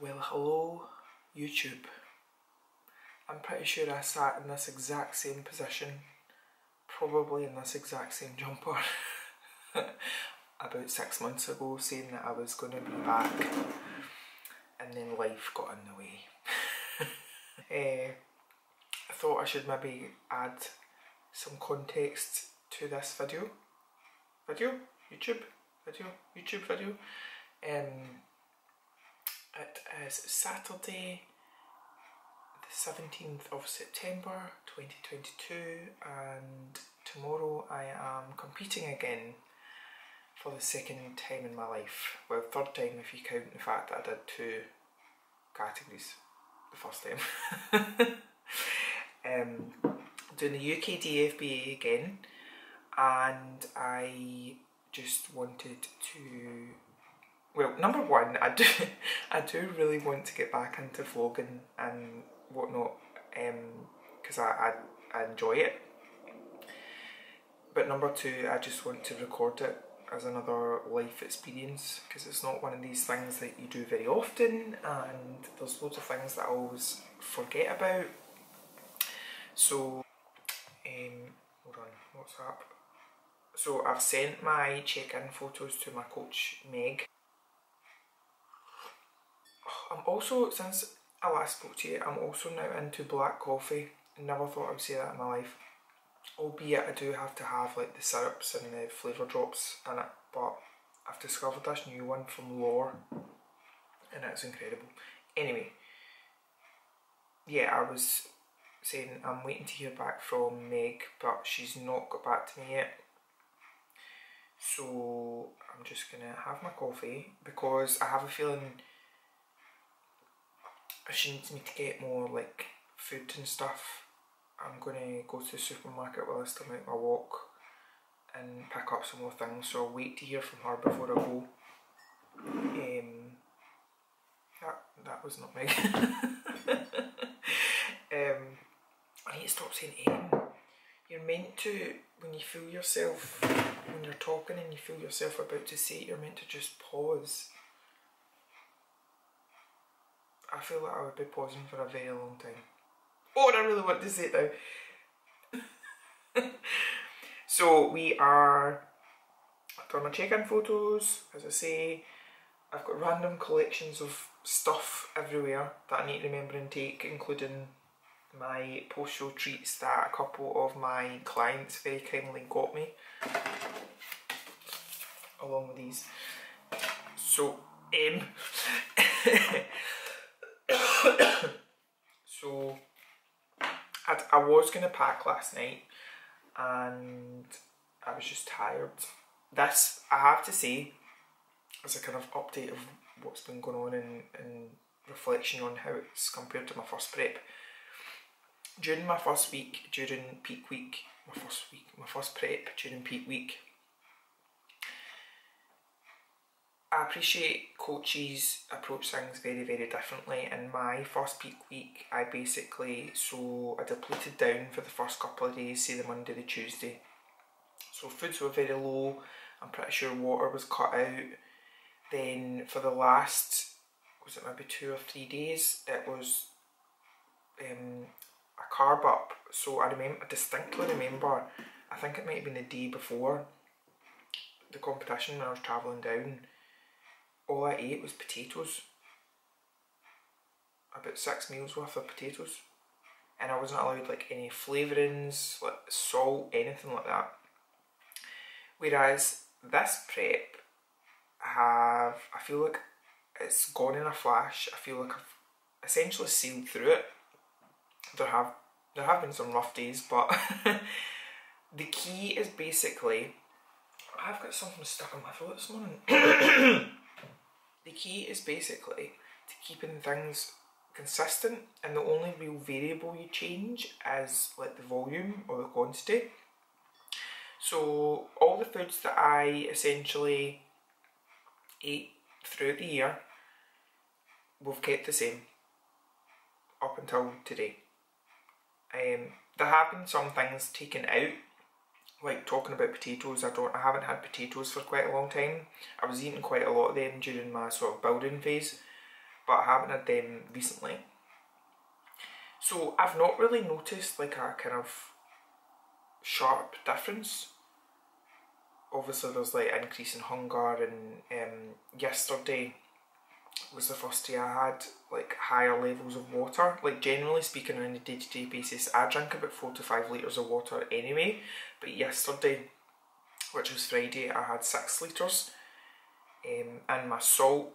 Well, hello YouTube. I'm pretty sure I sat in this exact same position, probably in this exact same jumper, about 6 months ago, saying that I was going to be back, and then life got in the way. I thought I should maybe add some context to this video. YouTube video. It is Saturday, the 17th of September 2022, and tomorrow I am competing again for the second time in my life. Well, third time if you count the fact that I did 2 categories the first time. Doing the UK DFBA again, and I just wanted to, well, number one, I do really want to get back into vlogging and whatnot, because I enjoy it. But number two, I just want to record it as another life experience, because it's not one of these things that you do very often, and there's loads of things that I always forget about. So, hold on, what's up? So I've sent my check-in photos to my coach Meg. I'm also, since I last spoke to you, I'm also now into black coffee. Never thought I would say that in my life. Albeit I do have to have like the syrups and the flavour drops in it, but I've discovered this new one from L'OR and it's incredible. Anyway, yeah, I was saying I'm waiting to hear back from Meg, but she's not got back to me yet. So I'm just gonna have my coffee, because I have a feeling if she needs me to get more like food and stuff, I'm gonna go to the supermarket while I still make my walk and pick up some more things, so I'll wait to hear from her before I go. That was not Meg. I need to stop saying You're meant to, when you feel yourself, when you're talking and you feel yourself about to say it, you're meant to just pause. I feel like I would be pausing for a very long time. Oh, and I really want to say it now. So we are, I've done my check-in photos, as I say. I've got random collections of stuff everywhere that I need to remember and take, including my post-show treats that a couple of my clients very kindly got me, along with these. So, so I was going to pack last night and I was just tired. This, I have to say, is a kind of update of what's been going on and reflection on how it's compared to my first prep. During my first week, during peak week, my first prep during peak week, I appreciate coaches approach things very, very differently. In my first peak week, I depleted down for the first couple of days, say the Monday, the Tuesday. So foods were very low, I'm pretty sure water was cut out. Then for the last, was it maybe 2 or 3 days, it was a carb up. So I distinctly remember, I think it might have been the day before the competition when I was travelling down, all I ate was potatoes. About 6 meals worth of potatoes. And I wasn't allowed like any flavourings, like salt, anything like that. Whereas this prep, I feel like it's gone in a flash. I feel like I've essentially sailed through it. There have been some rough days, but the key is basically, I've got something stuck on my throat this morning. The key is basically to keeping things consistent, and the only real variable you change is like the volume or the quantity. So all the foods that I essentially ate throughout the year, we've kept the same up until today. There have been some things taken out, like talking about potatoes. I haven't had potatoes for quite a long time. I was eating quite a lot of them during my sort of building phase, but I haven't had them recently. So I've not really noticed like a kind of sharp difference. Obviously there's like increase in hunger, and yesterday was the first day I had like higher levels of water. Like generally speaking on a day-to-day basis I drink about 4 to 5 litres of water anyway, but yesterday, which was Friday, I had 6 litres, and my salt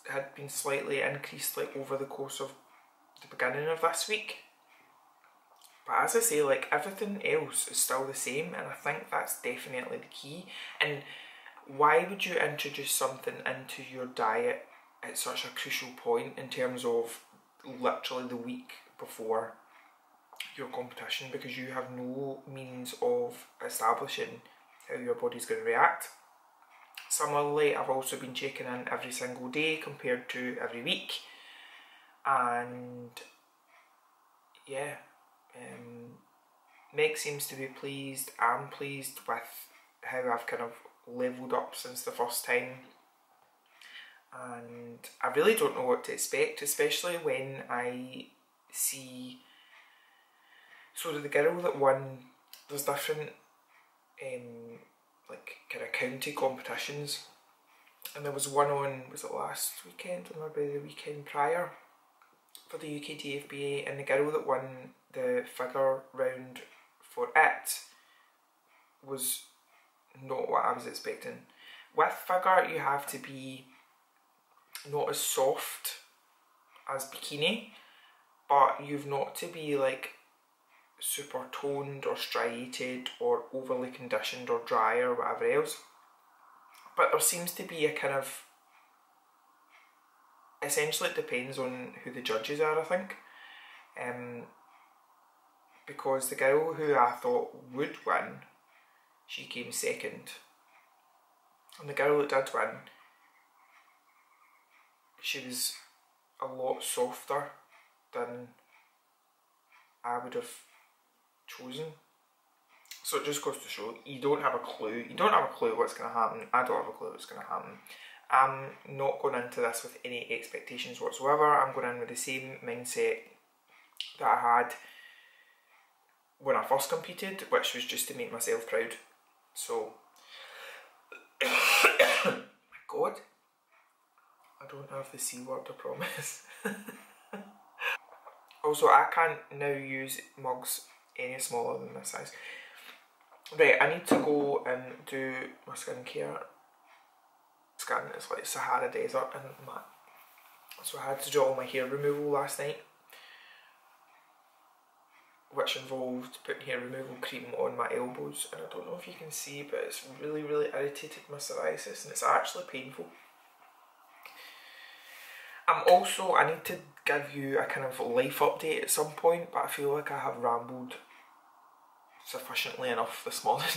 had been slightly increased like over the course of the beginning of this week. But as I say, like everything else is still the same, and I think that's definitely the key. And why would you introduce something into your diet at such a crucial point in terms of literally the week before your competition, because you have no means of establishing how your body's going to react. Similarly, I've also been checking in every single day compared to every week, and yeah, Meg seems to be pleased. I'm pleased with how I've kind of levelled up since the first time, and I really don't know what to expect, especially when I see, so the girl that won, there's different like kind of county competitions, and there was one on, was it last weekend or maybe the weekend prior, for the UKDFBA, and the girl that won the figure round for it was not what I was expecting. With figure you have to be not as soft as bikini, but you've not to be like super toned or striated or overly conditioned or dry or whatever else. But there seems to be a kind of, essentially it depends on who the judges are, I think. Because the girl who I thought would win, she came second. And the girl that did win, she was a lot softer than I would have chosen. So it just goes to show, you don't have a clue. You don't have a clue what's going to happen. I don't have a clue what's going to happen. I'm not going into this with any expectations whatsoever. I'm going in with the same mindset that I had when I first competed, which was just to make myself proud. So, my God, I don't have the C word, I promise. Also, I can't now use mugs any smaller than this size. Right, I need to go and do my skincare skin. It's like Sahara Desert, and so I had to do all my hair removal last night, which involved putting hair removal cream on my elbows, and I don't know if you can see, but it's really irritated my psoriasis, and it's actually painful. I need to give you a kind of life update at some point, but I feel like I have rambled sufficiently enough this morning.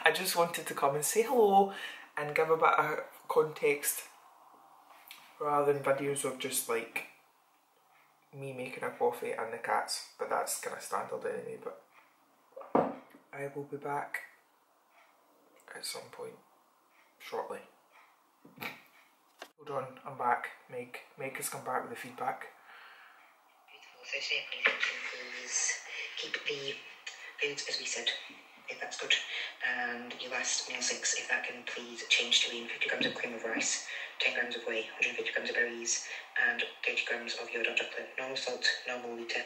I just wanted to come and say hello and give a bit of context, rather than videos of just like me making a coffee and the cats, but that's kind of standard anyway. But I will be back at some point shortly. Hold on, I'm back. Meg has come back with the feedback. Beautiful. So simply please keep the foods as we said, if that's good, and your last meal 6, if that can please change to being 50 grams of cream of rice, 10 grams of whey, 150 grams of berries, and 30 grams of your dark chocolate. Normal salt, normal water,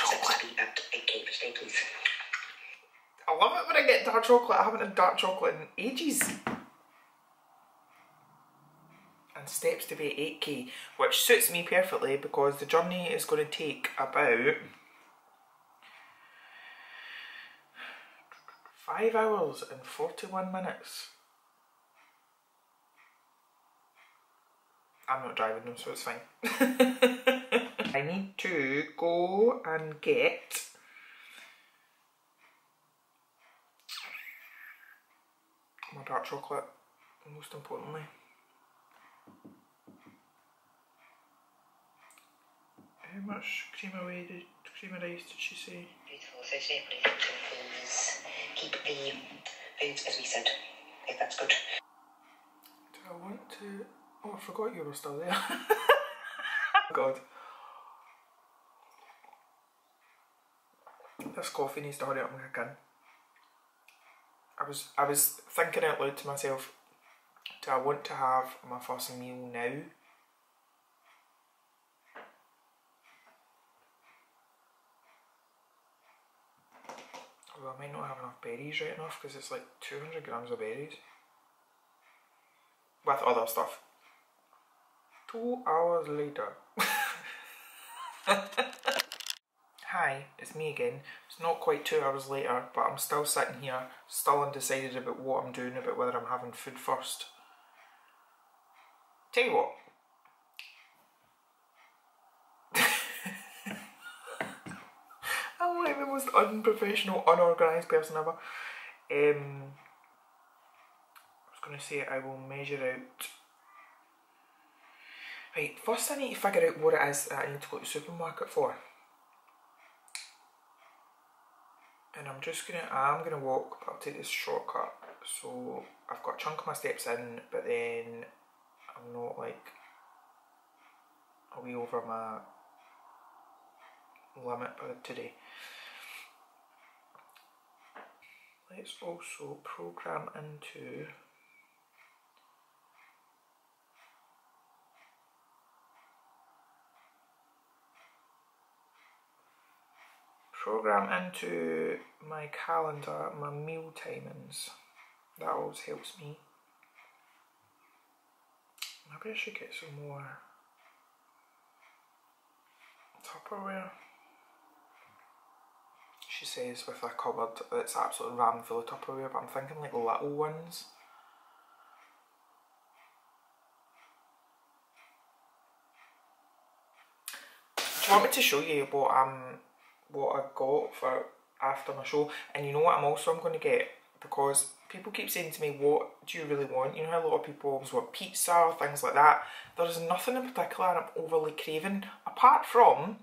set to be at 8k per day, please. I love it when I get dark chocolate. I haven't had dark chocolate in ages. And steps to be 8k, which suits me perfectly because the journey is going to take about 5 hours and 41 minutes. I'm not driving them, so it's fine. I need to go and get my dark chocolate, most importantly. How much cream of rice did she say? Beautiful. So simply please keep the foods as we said, if that's good. Do I want to Oh, I forgot you were still there. God. This coffee needs to hurry up and kick in. I was thinking out loud to myself, do I want to have my first meal now? Although I might not have enough berries right enough because it's like 200 grams of berries. With other stuff. 2 hours later. Hi, it's me again. It's not quite 2 hours later, but I'm still sitting here, still undecided about what I'm doing, about whether I'm having food first. Tell you what. I'm like the most unprofessional, unorganised person ever. I was going to say I will measure out. Right, first I need to figure out what it is that I need to go to the supermarket for. And I'm gonna walk, but I'll take this shortcut. So I've got a chunk of my steps in, but then I'm not like a wee over my limit today. Let's also program into my calendar, my meal timings. That always helps me. Maybe I should get some more Tupperware. She says with a cupboard that's absolutely rammed full of Tupperware, but I'm thinking like little ones. Do you want me to show you what I got for after my show? And you know what I'm going to get, because people keep saying to me, what do you really want? You know how a lot of people always want pizza or things like that. There's nothing in particular I'm overly craving, apart from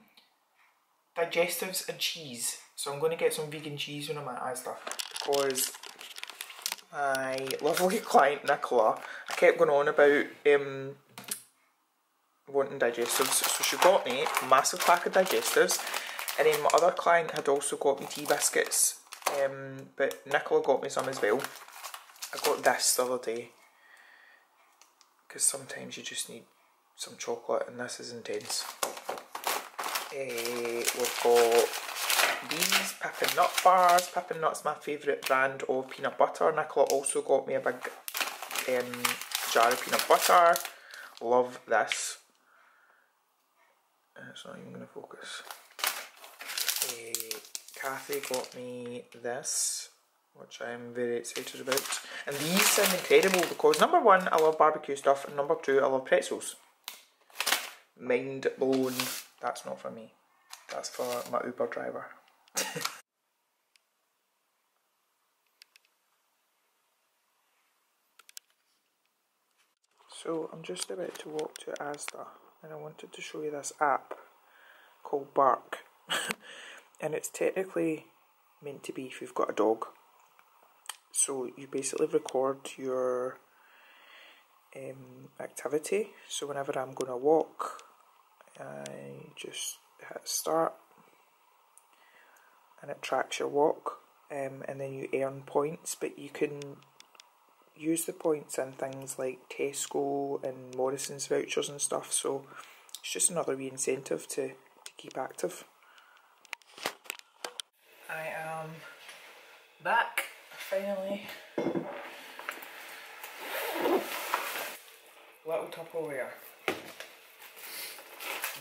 digestives and cheese. So I'm going to get some vegan cheese when I'm at Asda, because my lovely client Nicola, I kept going on about wanting digestives, so she got me a massive pack of digestives, and then my other client had also got me tea biscuits, but Nicola got me some as well. I got this the other day, because sometimes you just need some chocolate, and this is intense. We've got these Pippin Nut bars. Pippin Nut's my favourite brand of peanut butter. Nicola also got me a big jar of peanut butter. Love this. It's not even going to focus. Kathy got me this, which I'm very excited about. And these sound incredible because number one, I love barbecue stuff, and number two, I love pretzels. Mind blown. That's not for me. That's for my Uber driver. So I'm just about to walk to Asda, and I wanted to show you this app called Bark. And it's technically meant to be if you've got a dog. So you basically record your activity. So whenever I'm going to walk, I just hit start and it tracks your walk, and then you earn points, but you can use the points in things like Tesco and Morrison's vouchers and stuff, so it's just another wee incentive to keep active. I am back, finally. Little Tupperware.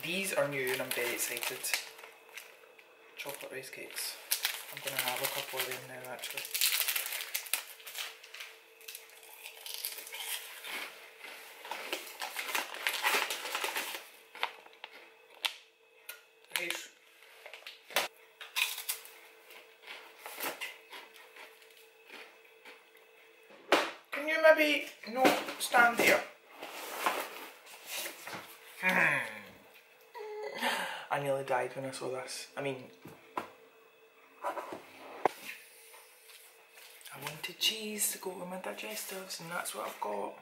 These are new and I'm very excited. Chocolate rice cakes. I'm going to have a couple of them now actually. Rice. Can you maybe not stand there? I nearly died when I saw this. I mean, I wanted cheese to go with my digestives, and that's what I've got.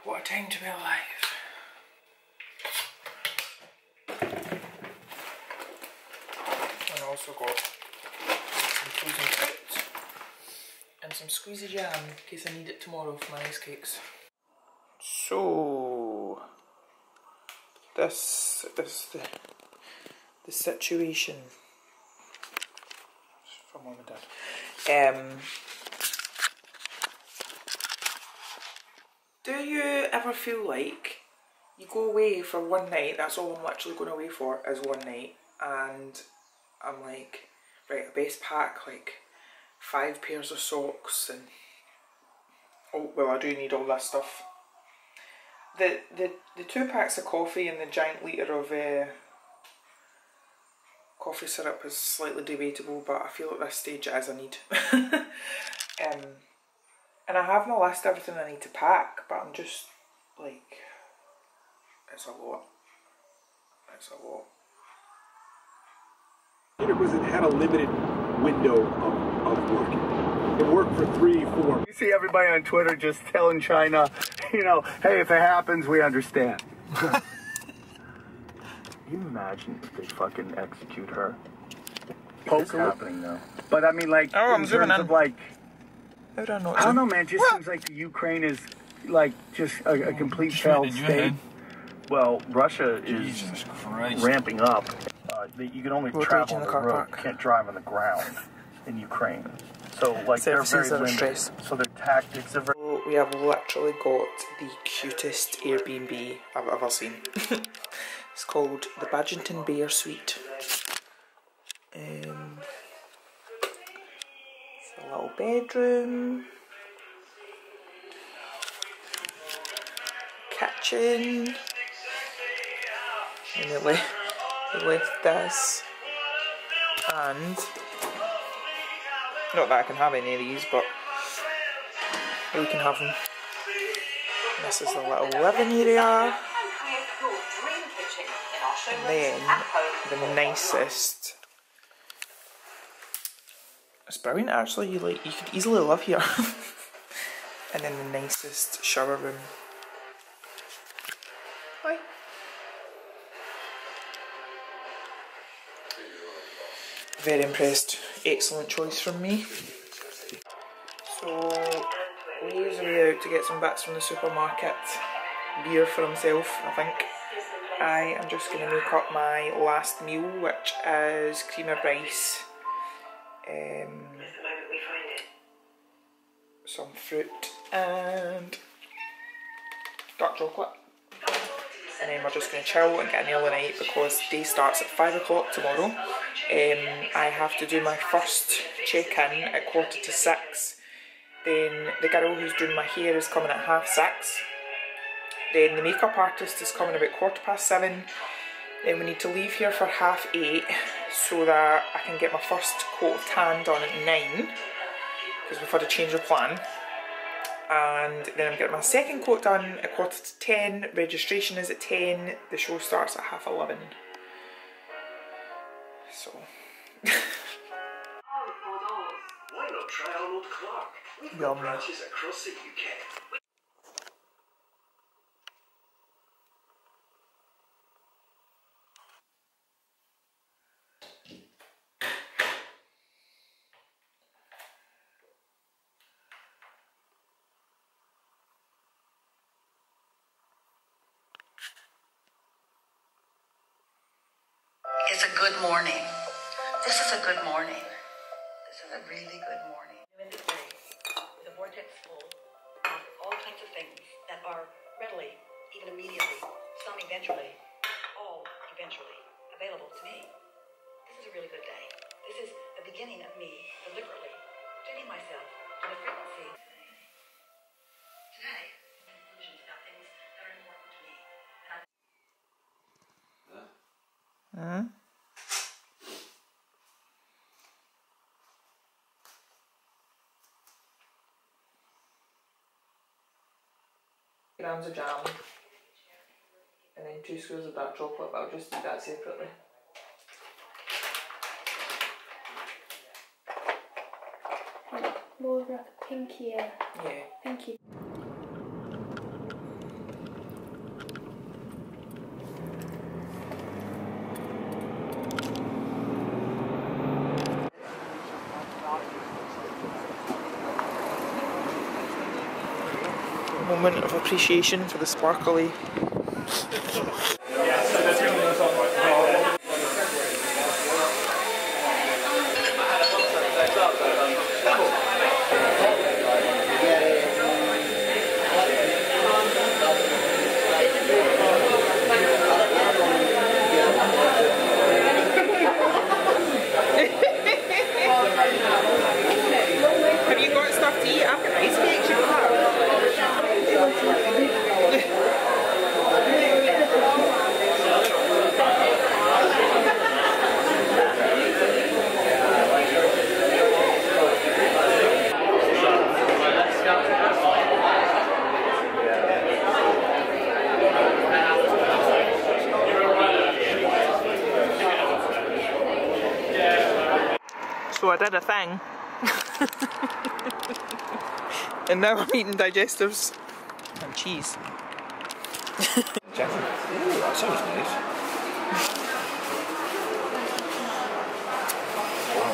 What a time to be alive. And I also got some frozen fruit and some squeezy jam in case I need it tomorrow for my ice cakes. So this the situation from Mum and Dad. Do you ever feel like you go away for one night, that's all I'm literally going away for is one night, and I'm like, right, I best pack like 5 pairs of socks and, oh well, I do need all that stuff. The 2 packs of coffee and the giant litre of coffee syrup is slightly debatable, but I feel at this stage it is a need. And I have my list of everything I need to pack, but I'm just like, it's a lot. It's a lot. It had a limited window of working. It worked for 3, 4. You see everybody on Twitter just telling China, you know, hey, if it happens, we understand. Can you imagine if they fucking execute her? It's happening though. But I mean, like, in terms of like, I don't know, man. It just seems like the Ukraine is like just a complete failed state. Well, Russia is ramping up. You can only travel on the road. You can't drive on the ground in Ukraine. So like they're very limited. So their tactics are very... So we have literally got the cutest Airbnb I've ever seen. It's called the Badginton Bear Suite. It's a little bedroom, kitchen, and they left this, and not that I can have any of these, but we can have them. This is the little living area, and then the nicest. It's brilliant actually, you could easily live here. And then the nicest shower room. Hi. Very impressed. Excellent choice from me. So Lee's away out to get some bits from the supermarket. Beer for himself, I think. I am just going to make up my last meal, which is cream of rice. Some fruit and dark chocolate, and then we're just going to chill and get an early night because day starts at 5 o'clock tomorrow. I have to do my first check-in at 5:45. Then the girl who's doing my hair is coming at 6:30. Then the makeup artist is coming about 7:15. Then we need to leave here for 8:30 so that I can get my first coat of tan done at 9, because we've had a change of plan. And then I'm getting my second coat done at 10:15. Registration is at 10. The show starts at 11:30. So. Why not try Arnold Clark? We've got branches across the UK. It's a good morning. This is a good morning. This is a really good morning. In this day, with a vortex full of all kinds of things that are readily, even immediately, some eventually, all eventually available to me. This is a really good day. This is the beginning of me deliberately tuning myself to the frequency. Today, conclusions about things that are important to me. Grams of jam, and then 2 squares of dark chocolate, but I'll just eat that separately. More of like a pinkier. Yeah. Thank you. moment of appreciation for the sparkly. Have you got stuff to eat? I've got ice cakes you can have. So I did a thing. And now I'm eating digestives and cheese. Chicken. Ooh, that sounds nice.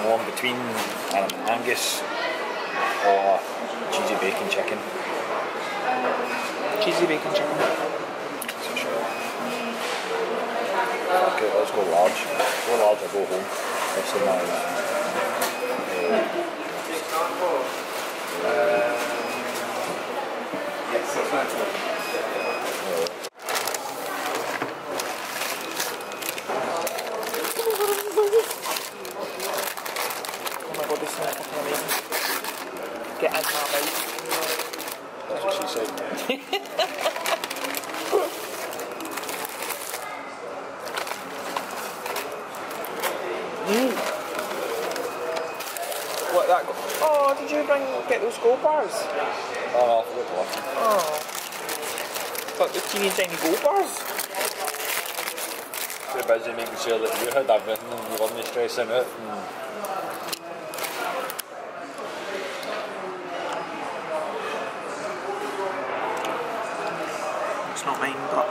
One between an Angus or cheesy bacon chicken. Cheesy bacon chicken. So sure. Okay, let's go large. Go large or go home. That's the nice. Yes, that's fine. Oh my god, this smells fucking amazing. Get in my mouth. That's what she said. What that? Oh, did you get those gold bars? Oh, no, I forgot to watch. Oh, but the teeny tiny gold bars. Too busy making sure that you had everything and you weren't stressing out. It's not mine, but.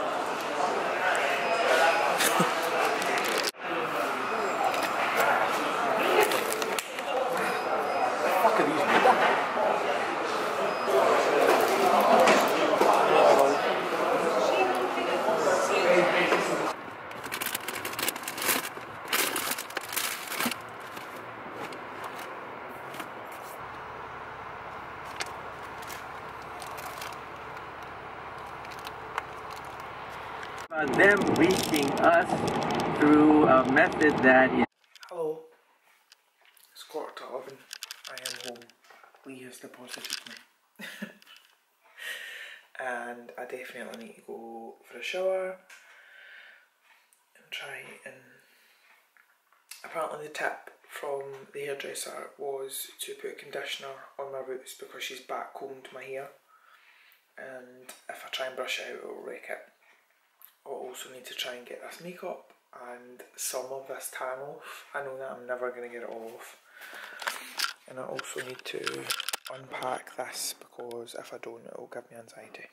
Them reaching us through a method that is... Hello. It's 11:15. I am home. Lee has deposited me. And I definitely need to go for a shower and try and... Apparently the tip from the hairdresser was to put conditioner on my roots because she's back combed my hair, and if I try and brush it out it'll wreck it. I'll also need to try and get this makeup and some of this tan off. I know that I'm never going to get it all off. And I also need to unpack this because if I don't it'll give me anxiety.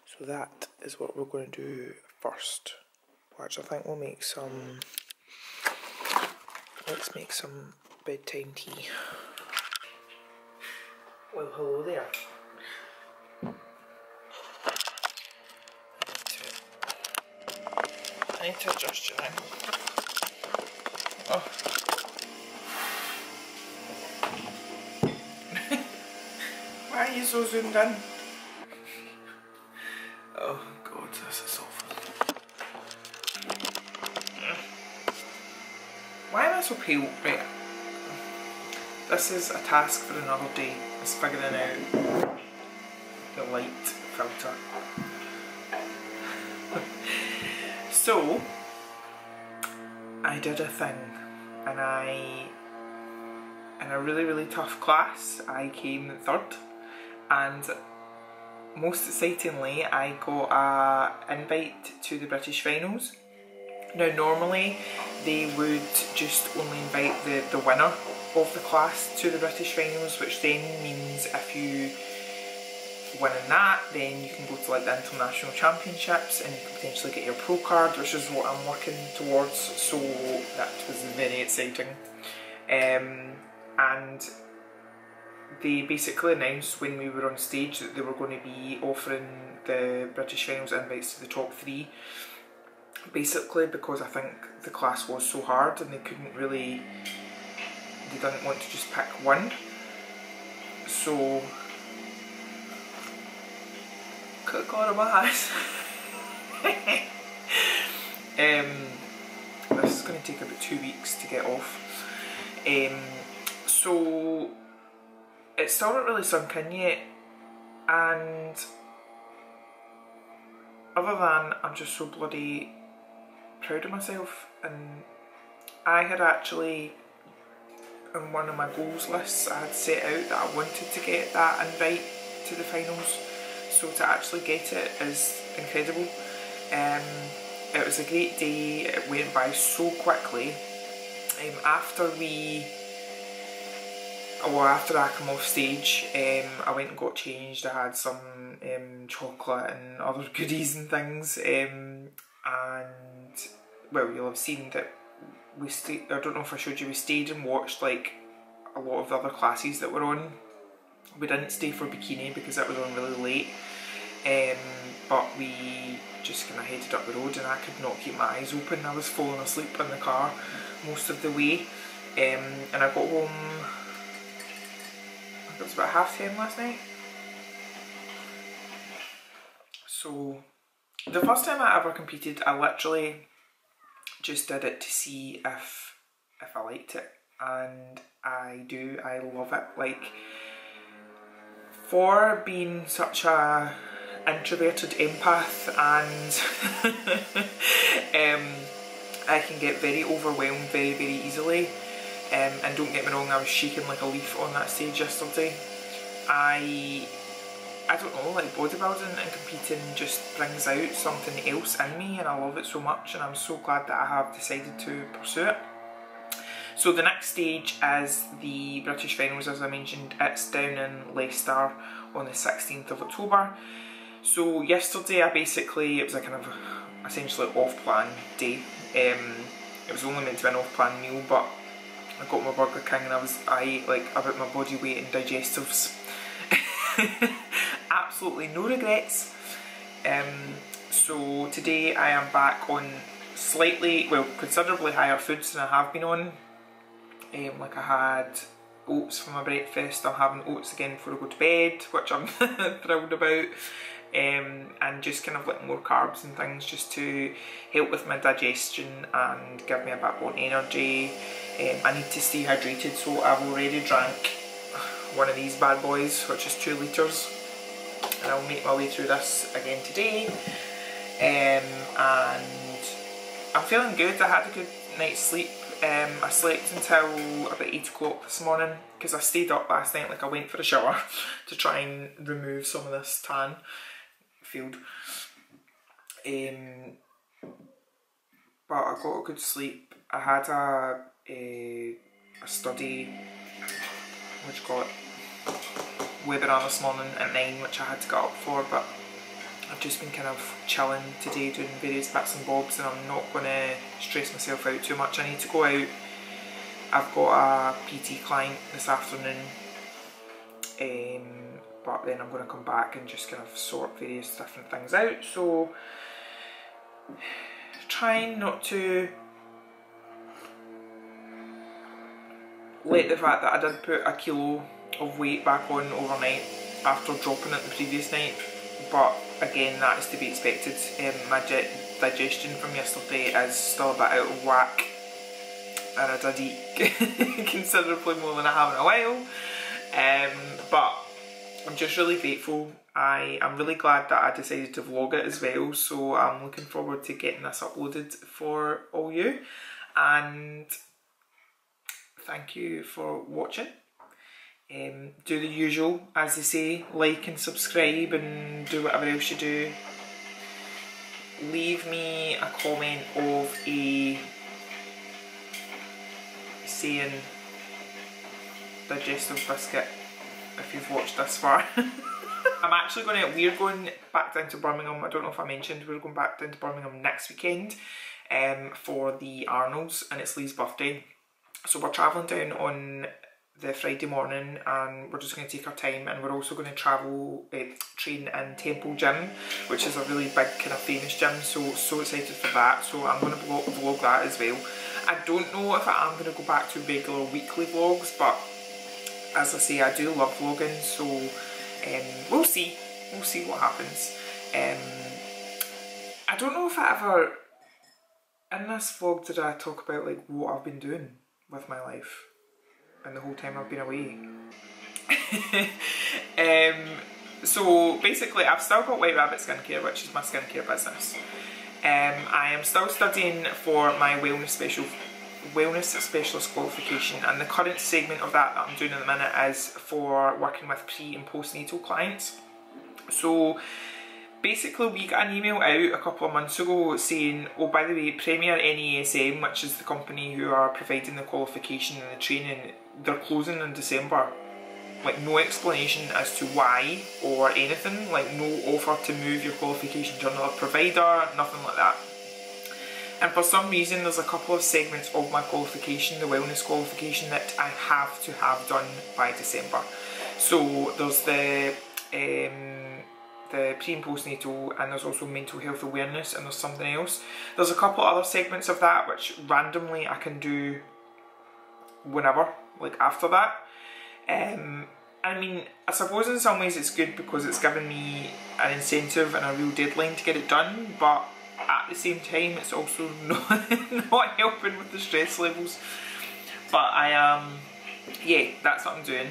So that is what we're going to do first. Which I think we'll make some... Let's make some bedtime tea. Well, hello there. I need to adjust your angle. Oh. Why are you so zoomed in? Oh god, this is awful. Why am I so pale? Right. This is a task for another day. Is figuring out the light filter. So, I did a thing, and in a really tough class, I came third, and most excitingly, I got an invite to the British finals. Now normally, they would just only invite the winner of the class to the British finals, which then means if you win in that, then you can go to like the international championships and you can potentially get your pro card, which is what I'm working towards, so that was very exciting. And they basically announced when we were on stage that they were going to be offering the British finals invites to the top 3. Basically because I think the class was so hard and they didn't want to just pick one. So, good God of my eyes. This is going to take about 2 weeks to get off. So, it still not really sunk in yet, and other than I'm just so bloody proud of myself, and I had actually, on one of my goals lists, I had set out that I wanted to get that invite to the finals, so to actually get it is incredible. It was a great day, it went by so quickly. After I come off stage, I went and got changed. I had some chocolate and other goodies and things, and well, you'll have seen that we stayed. I don't know if I showed you, we stayed and watched like a lot of the other classes that were on. We didn't stay for bikini because it was on really late, but we just kind of headed up the road, and I could not keep my eyes open. I was falling asleep in the car most of the way, and I got home, I think it was about 10:30 last night. So the first time I ever competed, I literally just did it to see if I liked it, and I do. I love it. Like, for being such a introverted empath, and I can get very overwhelmed very, very easily, and don't get me wrong, I was shaking like a leaf on that stage yesterday. I don't know, like, bodybuilding and competing just brings out something else in me, and I love it so much, and I'm so glad that I have decided to pursue it. So the next stage is the British finals, as I mentioned. It's down in Leicester on the 16th of October. So yesterday it was a kind of essentially off-plan day. It was only meant to be an off-plan meal, but I got my Burger King and I ate like about my body weight in digestives. Absolutely no regrets. So today I am back on considerably higher foods than I have been on. Like, I had oats for my breakfast. I'm having oats again before I go to bed, which I'm thrilled about. And just kind of like more carbs and things just to help with my digestion and give me a bit more energy. I need to stay hydrated, so I've already drank one of these bad boys, which is 2 litres, and I'll make my way through this again today. And I'm feeling good. I had a good night's sleep. I slept until about 8 o'clock this morning because I stayed up last night. Like, I went for a shower to try and remove some of this tan. Failed. But I got a good sleep. I had a study, what do you call it, webinar this morning at 9, which I had to get up for, but I've just been kind of chilling today, doing various bits and bobs, and I'm not going to stress myself out too much. I need to go out. I've got a PT client this afternoon, but then I'm going to come back and just kind of sort various different things out. So, trying not to let the fact that I did put a kilo of weight back on overnight after dropping it the previous night, but again, that is to be expected. My digestion from yesterday is still a bit out of whack, and I did eat considerably more than I have in a while, but I'm just really grateful. I'm really glad that I decided to vlog it as well, so I'm looking forward to getting this uploaded for all you, and thank you for watching. Do the usual, as they say, like and subscribe and do whatever else you do. Leave me a comment of a saying digestive biscuit if you've watched this far. We're going back down to Birmingham. I don't know if I mentioned, we're going back down to Birmingham next weekend for the Arnold's, and it's Lee's birthday. So we're travelling down on the Friday morning, and we're just going to take our time, and we're also going to train in Temple Gym, which is a really big kind of famous gym, so excited for that. So I'm going to vlog that as well. I don't know if I am going to go back to regular weekly vlogs, but as I say, I do love vlogging, so we'll see what happens. I don't know if I ever, in this vlog, did I talk about like what I've been doing with my life and the whole time I've been away. So basically I've still got White Rabbit Skincare, which is my skincare business. I am still studying for my wellness specialist qualification, and the current segment of that I'm doing at the minute is for working with pre and postnatal clients. So basically we got an email out a couple of months ago saying, oh, by the way, Premier NASM, which is the company who are providing the qualification and the training, they're closing in December. Like, no explanation as to why or anything, like no offer to move your qualification to another provider, nothing like that. And for some reason there's a couple of segments of my qualification, the wellness qualification, that I have to have done by December. So there's the pre and postnatal, and there's also mental health awareness, and there's something else. There's a couple other segments of that which randomly I can do whenever, like after that. I mean, I suppose in some ways it's good because it's given me an incentive and a real deadline to get it done, but at the same time it's also not helping with the stress levels. But I am, yeah, that's what I'm doing.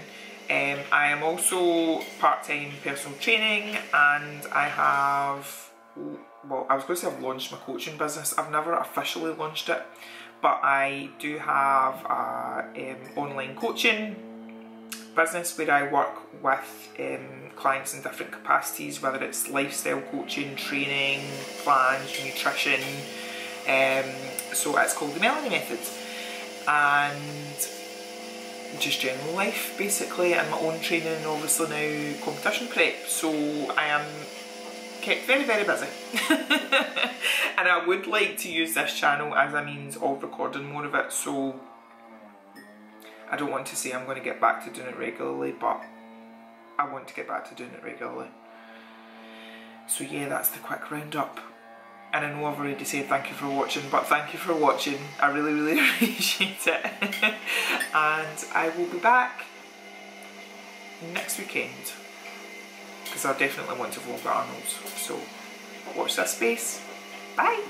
I am also part-time personal training, and I have, well, I was going to say I've launched my coaching business. I've never officially launched it, but I do have an online coaching business where I work with clients in different capacities, whether it's lifestyle coaching, training, plans, nutrition. So it's called the Melanie Method, and just general life basically, and my own training, and obviously now competition prep. So I am kept very, very busy. And I would like to use this channel as a means of recording more of it, so I don't want to say I'm going to get back to doing it regularly, but I want to get back to doing it regularly. So yeah, that's the quick roundup. And I know I've already said thank you for watching, but thank you for watching. I really, really appreciate it. And I will be back next weekend, because I definitely want to vlog at Arnold's. So watch this space. Bye!